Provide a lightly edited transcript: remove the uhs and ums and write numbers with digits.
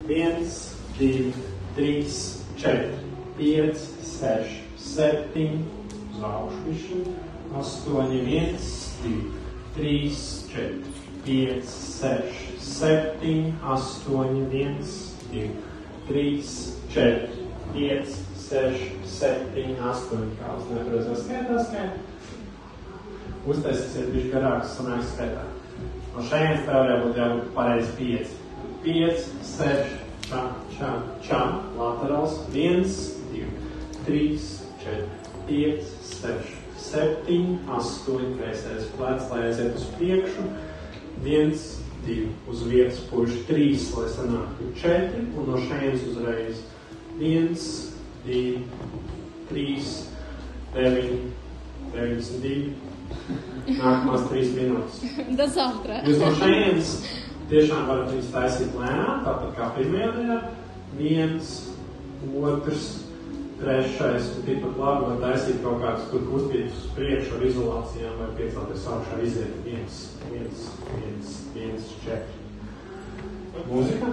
1, 2, 3, 4, 5, 6, 7, uz augšu višķi, 8, 1, 2, 3, 4, 5, 6, 7, 8, 1, 2, 3, 4, 5, 6, 7, 8, kā uz nepareizā skaitā. Uztaisīsiet bišķi garāks sanāks skaitā. No šajienes tev jābūt pareizi 5. 5, 6, čam, laterāls, 1, 2, 3, 4, 5, 6, 7, 8, kreisais plēc, lai aiziet uz priekšu, 1, 2, uz vietas puši 3, lai sanāktu 4, un no šajienes uzreiz 1, 2, 3, 9, 92, nākamās 3 minūtes. До завтра. Jūs no šajienes tiešām varat viņus taisīt lēnām, tāpat kā pirmajā daļā. 1, 2, 3, un tikpat labi var taisīt kaut kādus tur kustītus uz priekšu ar izolācijām vai piecelties augšā iziet 1, 1, 1, 1, 4. Mūzika?